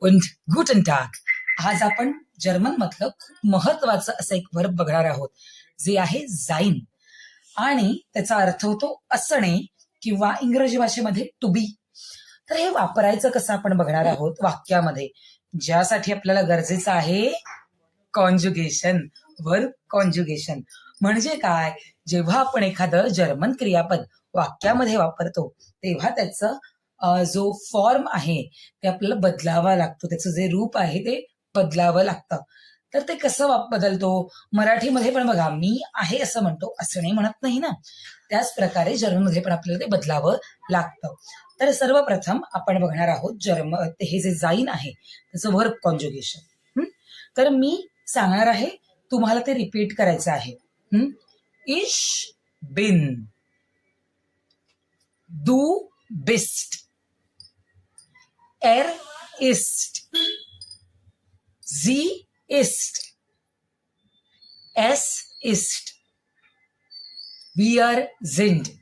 und guten Tag. आज आपण German मधलं खूप महत्वाचं असं एक वर्ब बघणार आहोत, जे आहे जाईन, आणि त्याचा अर्थ होतो असणे किंवा इंग्रजी भाषेमध्ये टू बी. तर हे वापरायचं कसं आपण बघणार आहोत वाक्यामध्ये, ज्यासाठी आपल्याला गरजेचं आहे कॉन्जुगेशन, वर्ब कॉन्जुगेशन. म्हणजे काय, जेव्हा आपण एखादं जर्मन क्रियापद वाक्यामध्ये वापरतो तेव्हा त्याचं जो फॉर्म आहे ते आपल्याला बदलावा लागतो, त्याचं जे रूप आहे ते बदलावं लागतं. तर ते कसं बदलतो, मराठीमध्ये पण बघा मी आहे असं म्हणतो, असणे म्हणत नाही ना, त्याच प्रकारे जर्मनमध्ये पण आपल्याला ते बदलावं लागतं. तर सर्वप्रथम आपण बघणार आहोत हे जे जाईन आहे त्याचं वर्ब कॉन्जुगेशन. तर मी सांगणार आहे, तुम्हाला ते रिपीट करायचं आहे. इश बिन, du bist, er ist, sie ist, es ist, wir sind,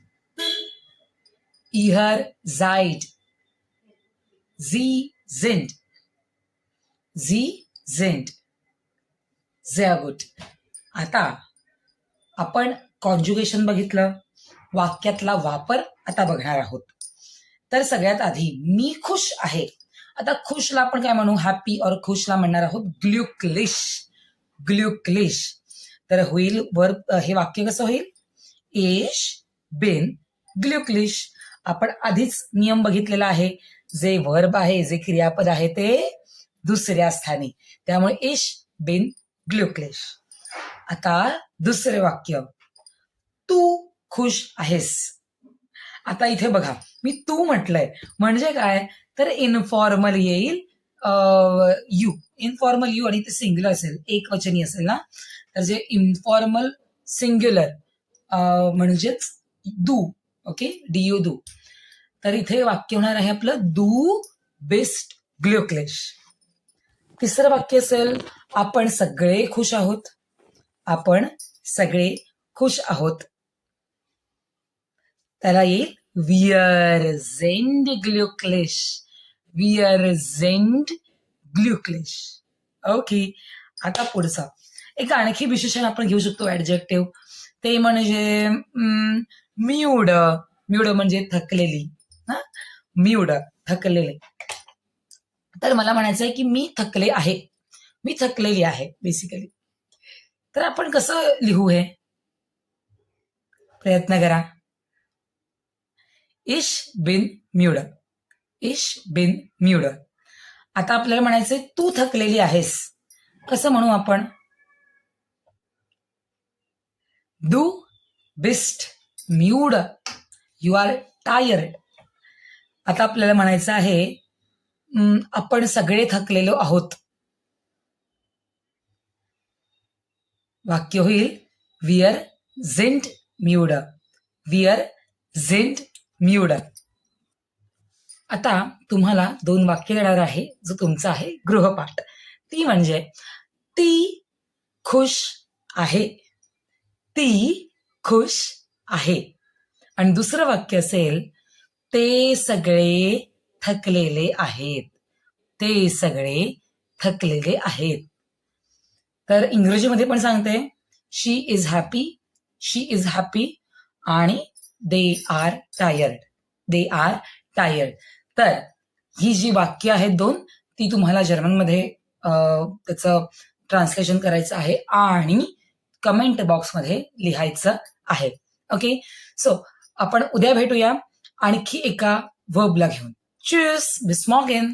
ihr seid, sie sind, sie sind. sehr gut. आता आपण कॉन्जुगेशन बघितलं, वाक्यातला वापर आता बघणार आहोत. तर सगळ्यात आधी मी खुश आहे. आता खुशला आपण काय म्हणू, हॅपी और खुशला म्हणणार आहोत ग्ल्युकलिश. ग्ल्युकलिश. तर होईल वर्ब, हे वाक्य कसं होईल, इश बिन ग्ल्युकलिश. आपण आधीच नियम बघितलेला आहे, जे वर्ब आहे, जे क्रियापद आहे ते दुसऱ्या स्थानी, त्यामुळे इश बिन ग्ल्युकलिश. आता दुसरे वाक्य, तू खुश आहेस. आता इथे बघा मी तू म्हटलंय, म्हणजे काय, तर इनफॉर्मल येईल यू. इनफॉर्मल यू आणि ते सिंग्युलर असेल, एक वचनी असेल ना, तर जे इनफॉर्मल सिंग्युलर म्हणजेच दू. ओके, डीयू दू. तर इथे वाक्य होणार आहे आपलं दू बिस्ट ग्ल्युकलिश. तिसरं वाक्य असेल, आपण सगळे खुश आहोत. आपण सगळे खुश आहोत. त्याला येईल wir sind glücklich. wir sind glücklich. Okay. आता पुढचा एक आणखी विशेषण आपण घेऊ शकतो, ऍडजेक्टिव्ह, ते म्हणजे म्यूड. म्यूड म्हणजे थकलेली. म्यूड, थकलेले. तर मला म्हणायचं आहे की मी थकले आहे, मी थकलेली आहे बेसिकली. तर आपण कसं लिहू हे, प्रयत्न करा. इश बिन म्यूड, इश बिन म्यूड. आता आपल्याला म्हणायचंय तू थकलेली आहेस, कसं म्हणू आपण, दू बिस्ट म्यूड, यू आर टायर्ड. आता आपल्याला म्हणायचं आहे आपण सगळे थकलेलो आहोत. वाक्य होईल विअर झिंट म्यूड, विअर झिंट म्यूड. आता तुम्हाला 2 वाक्य देणार आहे, जो तुमचा आहे गृहपाठ. ती म्हणजे ती खुश आहे, ती खुश आहे. आणि दुसरं वाक्य असेल, ते सगळे थकलेले आहेत, ते सगळे थकलेले आहेत. तर इंग्रजीमध्ये पण सांगते, she is happy, she is happy, आणि they are tired, they are tired. तर ही जी वाक्य आहेत 2, ती तुम्हाला जर्मनमध्ये त्याचं ट्रान्सलेशन करायचं आहे आणि कमेंट बॉक्समध्ये लिहायचं आहे. ओके, सो आपण उद्या भेटूया आणखी एका वर्बला घेऊन. Tschüss, bis morgen.